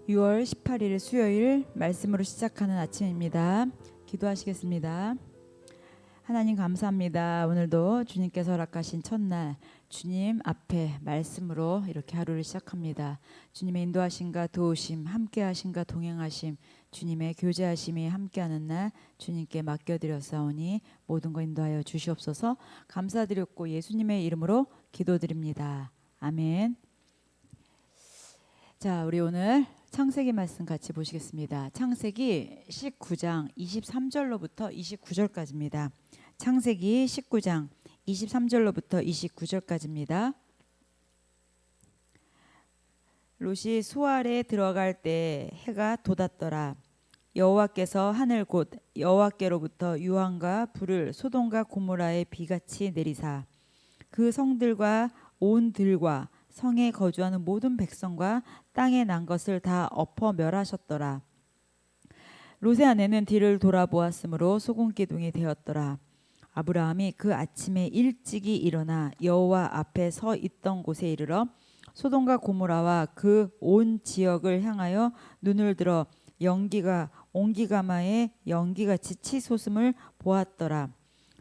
6월 18일 수요일 말씀으로 시작하는 아침입니다. 기도하시겠습니다. 하나님 감사합니다. 오늘도 주님께서 허락하신 첫날 주님 앞에 말씀으로 이렇게 하루를 시작합니다. 주님의 인도하심과 도우심, 함께하심과 동행하심, 주님의 교제하심이 함께하는 날 주님께 맡겨드렸사오니 모든 거 인도하여 주시옵소서. 감사드렸고 예수님의 이름으로 기도드립니다. 아멘. 자, 우리 오늘 창세기 말씀 같이 보시겠습니다. 창세기 19장 23절로부터 29절까지입니다. 창세기 19장 23절로부터 29절까지입니다. 롯이 수알에 들어갈 때 해가 돋았더라. 여호와께서 하늘 곧 여호와께로부터 유황과 불을 소돔과 고모라에 비같이 내리사 그 성들과 온 들과 성에 거주하는 모든 백성과 땅에 난 것을 다 엎어 멸하셨더라. 롯의 아내는 뒤를 돌아보았으므로 소금기둥이 되었더라. 아브라함이 그 아침에 일찍이 일어나 여호와 앞에 서 있던 곳에 이르러 소돔과 고모라와 그 온 지역을 향하여 눈을 들어 연기가 옹기가마의 연기같이 치솟음을 보았더라.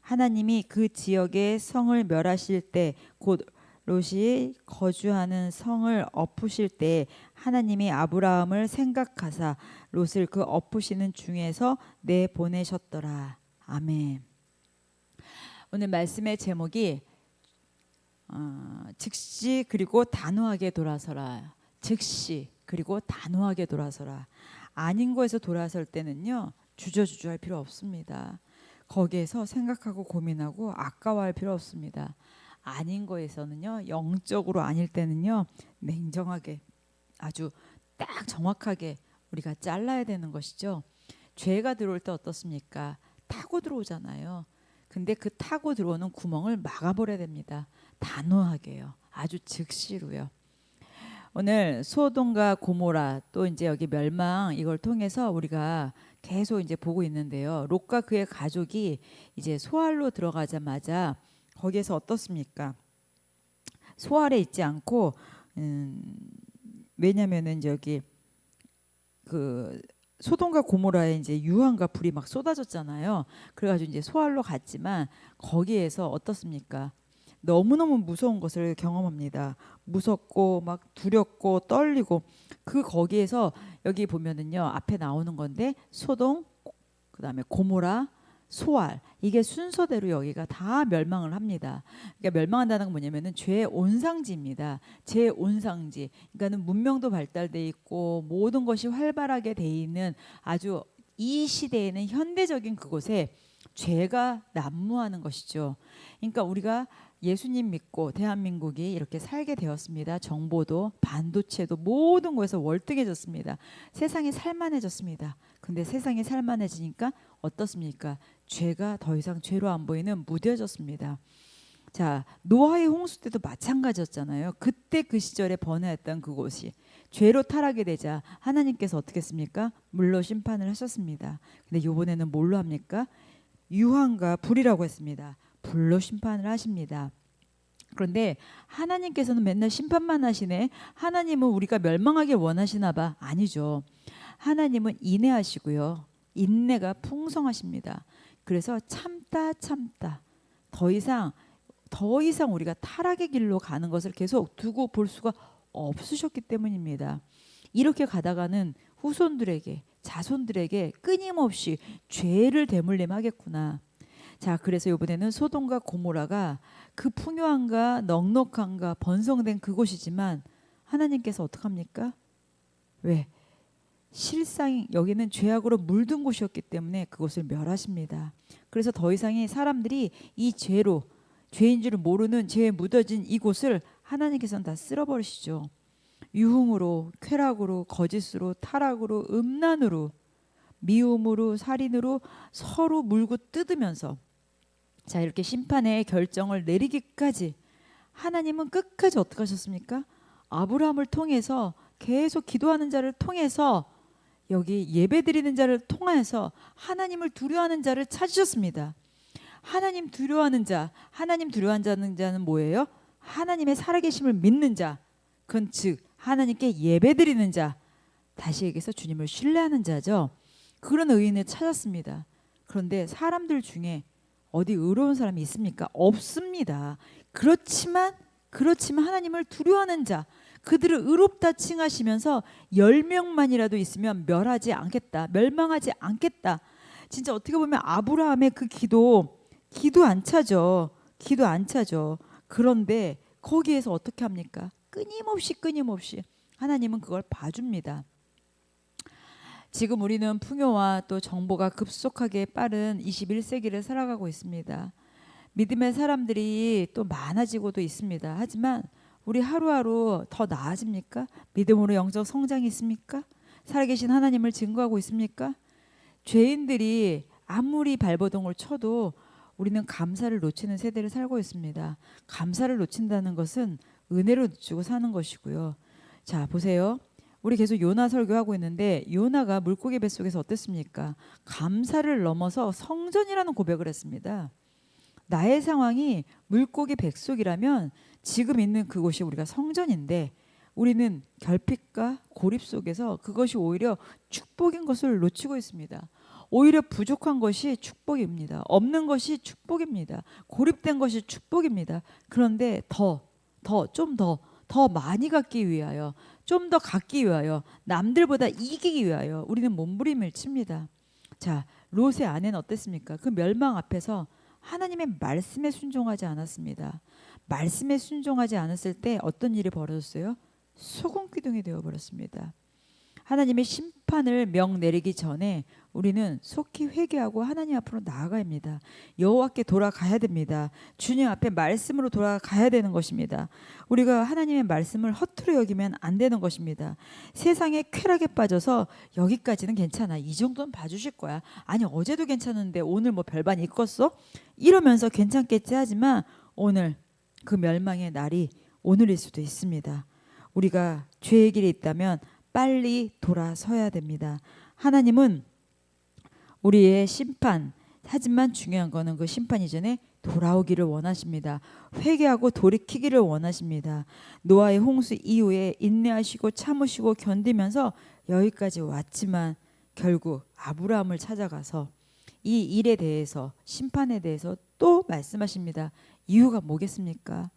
하나님이 그 지역의 성을 멸하실 때 곧 롯이 거주하는 성을 엎으실 때 하나님이 아브라함을 생각하사 롯을 그 엎으시는 중에서 내보내셨더라. 아멘. 오늘 말씀의 제목이 즉시 그리고 단호하게 돌아서라. 즉시 그리고 단호하게 돌아서라. 아닌 거에서 돌아설 때는요, 주저주저할 필요 없습니다. 거기에서 생각하고 고민하고 아까워할 필요 없습니다. 아닌 거에서는요, 영적으로 아닐 때는요, 냉정하게 아주 딱 정확하게 우리가 잘라야 되는 것이죠. 죄가 들어올 때 어떻습니까? 타고 들어오잖아요. 근데 그 타고 들어오는 구멍을 막아버려야 됩니다. 단호하게요. 아주 즉시로요. 오늘 소돔과 고모라 또 이제 여기 멸망 이걸 통해서 우리가 계속 이제 보고 있는데요. 롯과 그의 가족이 이제 소알로 들어가자마자 거기에서 어떻습니까? 소알에 있지 않고 왜냐면은 여기 그 소돔과 고모라에 이제 유황과 불이 막 쏟아졌잖아요. 그래가지고 이제 소알로 갔지만 거기에서 어떻습니까? 너무너무 무서운 것을 경험합니다. 무섭고 막 두렵고 떨리고 그 거기에서 여기 보면은요 앞에 나오는 건데 소돔 그다음에 고모라 소알 이게 순서대로 여기가 다 멸망을 합니다. 그러니까 멸망한다는 건 뭐냐면은 죄의 온상지입니다. 죄의 온상지. 그러니까는 문명도 발달돼 있고 모든 것이 활발하게 돼 있는 아주 이 시대에는 현대적인 그곳에 죄가 난무하는 것이죠. 그러니까 우리가 예수님 믿고 대한민국이 이렇게 살게 되었습니다. 정보도 반도체도 모든 것에서 월등해졌습니다. 세상이 살만해졌습니다. 근데 세상이 살만해지니까 어떻습니까? 죄가 더 이상 죄로 안 보이는 무뎌졌습니다. 자, 노아의 홍수 때도 마찬가지였잖아요. 그때 그 시절에 번화했던 그곳이 죄로 타락이 되자 하나님께서 어떻게 했습니까? 물로 심판을 하셨습니다. 근데 이번에는 뭘로 합니까? 유황과 불이라고 했습니다. 불로 심판을 하십니다. 그런데 하나님께서는 맨날 심판만 하시네. 하나님은 우리가 멸망하길 원하시나 봐. 아니죠. 하나님은 인내하시고요. 인내가 풍성하십니다. 그래서 참다 더 이상 우리가 타락의 길로 가는 것을 계속 두고 볼 수가 없으셨기 때문입니다. 이렇게 가다가는 후손들에게 자손들에게 끊임없이 죄를 대물림하겠구나. 자, 그래서 이번에는 소돔과 고모라가 그 풍요함과 넉넉함과 번성된 그곳이지만 하나님께서 어떡합니까? 왜? 실상 여기는 죄악으로 물든 곳이었기 때문에 그곳을 멸하십니다. 그래서 더 이상의 사람들이 이 죄로 죄인 줄을 모르는 죄에 묻어진 이곳을 하나님께서는 다 쓸어버리시죠. 유흥으로, 쾌락으로, 거짓으로, 타락으로, 음란으로, 미움으로, 살인으로 서로 물고 뜯으면서 자 이렇게 심판의 결정을 내리기까지 하나님은 끝까지 어떻게 하셨습니까? 아브라함을 통해서 계속 기도하는 자를 통해서 여기 예배드리는 자를 통해서 하나님을 두려워하는 자를 찾으셨습니다. 하나님 두려워하는 자는 뭐예요? 하나님의 살아계심을 믿는 자, 그건 즉 하나님께 예배드리는 자, 다시 얘기해서 주님을 신뢰하는 자죠. 그런 의인을 찾았습니다. 그런데 사람들 중에 어디 의로운 사람이 있습니까? 없습니다. 그렇지만 하나님을 두려워하는 자, 그들을 의롭다 칭하시면서 10명만이라도 있으면 멸하지 않겠다, 멸망하지 않겠다. 진짜 어떻게 보면 아브라함의 그 기도 안 차죠. 기도 안 차죠. 그런데 거기에서 어떻게 합니까? 끊임없이 하나님은 그걸 봐줍니다. 지금 우리는 풍요와 또 정보가 급속하게 빠른 21세기를 살아가고 있습니다. 믿음의 사람들이 또 많아지고도 있습니다. 하지만 우리 하루하루 더 나아집니까? 믿음으로 영적 성장이 있습니까? 살아계신 하나님을 증거하고 있습니까? 죄인들이 아무리 발버둥을 쳐도 우리는 감사를 놓치는 세대를 살고 있습니다. 감사를 놓친다는 것은 은혜로 놓치고 사는 것이고요. 자, 보세요. 우리 계속 요나 설교하고 있는데 요나가 물고기 뱃속에서 어땠습니까? 감사를 넘어서 성전이라는 고백을 했습니다. 나의 상황이 물고기 뱃속이라면 지금 있는 그곳이 우리가 성전인데 우리는 결핍과 고립 속에서 그것이 오히려 축복인 것을 놓치고 있습니다. 오히려 부족한 것이 축복입니다. 없는 것이 축복입니다. 고립된 것이 축복입니다. 그런데 더 많이 갖기 위하여, 좀 더 갖기 위하여, 남들보다 이기기 위하여 우리는 몸부림을 칩니다. 자, 롯의 아내는 어땠습니까? 그 멸망 앞에서 하나님의 말씀에 순종하지 않았습니다. 말씀에 순종하지 않았을 때 어떤 일이 벌어졌어요? 소금기둥이 되어버렸습니다. 하나님의 심판을 명 내리기 전에 우리는 속히 회개하고 하나님 앞으로 나아가야 합니다. 여호와께 돌아가야 됩니다. 주님 앞에 말씀으로 돌아가야 되는 것입니다. 우리가 하나님의 말씀을 허투루 여기면 안 되는 것입니다. 세상의 쾌락에 빠져서 여기까지는 괜찮아, 이 정도는 봐주실 거야, 아니 어제도 괜찮은데 오늘 뭐 별반 있겠어? 이러면서 괜찮겠지 하지만 오늘 그 멸망의 날이 오늘일 수도 있습니다. 우리가 죄의 길에 있다면 빨리 돌아서야 됩니다. 하나님은 우리의 심판, 하지만 중요한 거는 그 심판 이전에 돌아오기를 원하십니다. 회개하고 돌이키기를 원하십니다. 노아의 홍수 이후에 인내하시고 참으시고 견디면서 여기까지 왔지만 결국 아브라함을 찾아가서 이 일에 대해서, 심판에 대해서 또 말씀하십니다. 이유가 뭐겠습니까?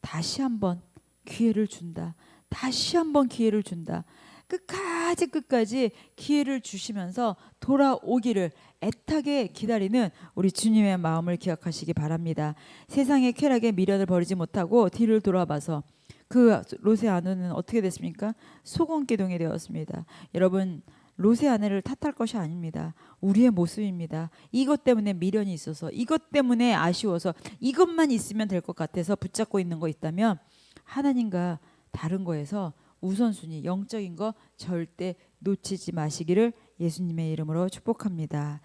다시 한번 기회를 준다. 다시 한번 기회를 준다. 끝까지 기회를 주시면서 돌아오기를 애타게 기다리는 우리 주님의 마음을 기억하시기 바랍니다. 세상의 쾌락에 미련을 버리지 못하고 뒤를 돌아봐서 그 롯의 아내는 어떻게 됐습니까? 소금기둥이 되었습니다. 여러분, 롯의 아내를 탓할 것이 아닙니다. 우리의 모습입니다. 이것 때문에 미련이 있어서, 이것 때문에 아쉬워서, 이것만 있으면 될 것 같아서 붙잡고 있는 거 있다면 하나님과 다른 거에서 우선순위, 영적인 거 절대 놓치지 마시기를 예수님의 이름으로 축복합니다.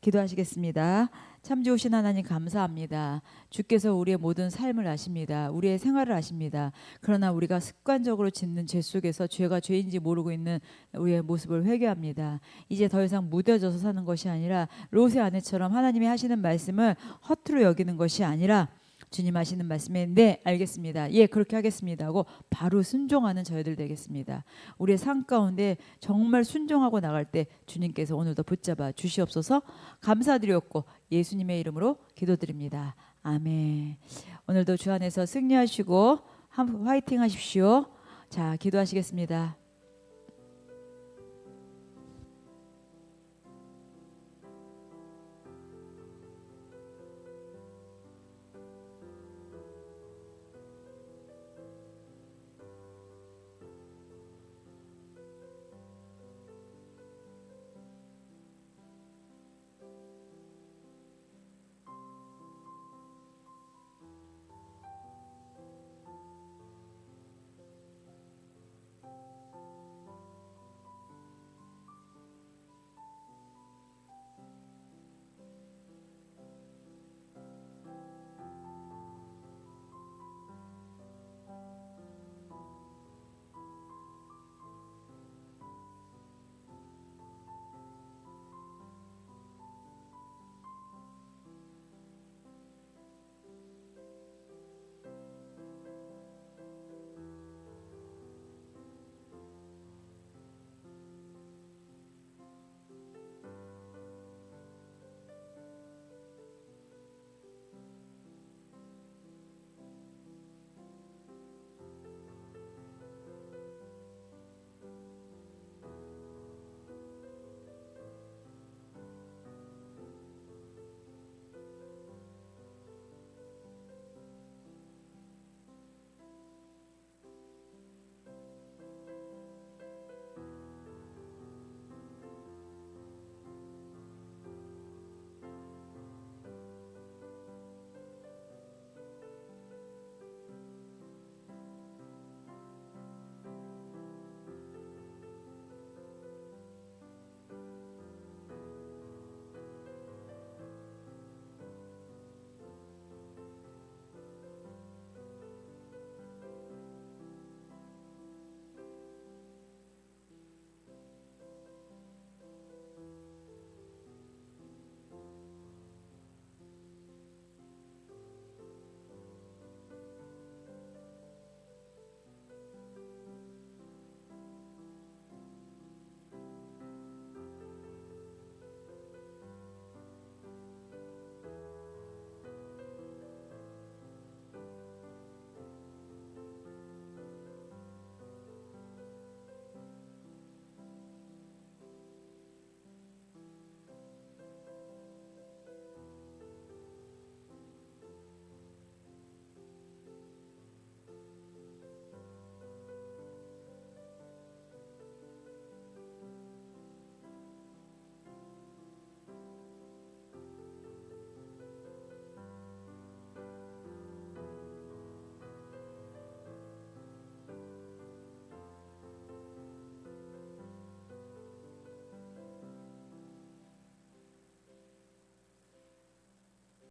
기도하시겠습니다. 참 좋으신 하나님 감사합니다. 주께서 우리의 모든 삶을 아십니다. 우리의 생활을 아십니다. 그러나 우리가 습관적으로 짓는 죄 속에서 죄가 죄인지 모르고 있는 우리의 모습을 회개합니다. 이제 더 이상 무뎌져서 사는 것이 아니라 롯의 아내처럼 하나님이 하시는 말씀을 허투루 여기는 것이 아니라 주님 하시는 말씀에 네 알겠습니다, 예 그렇게 하겠습니다 하고 바로 순종하는 저희들 되겠습니다. 우리의 삶 가운데 정말 순종하고 나갈 때 주님께서 오늘도 붙잡아 주시옵소서. 감사드렸고 예수님의 이름으로 기도드립니다. 아멘. 오늘도 주 안에서 승리하시고 화이팅 하십시오. 자, 기도하시겠습니다.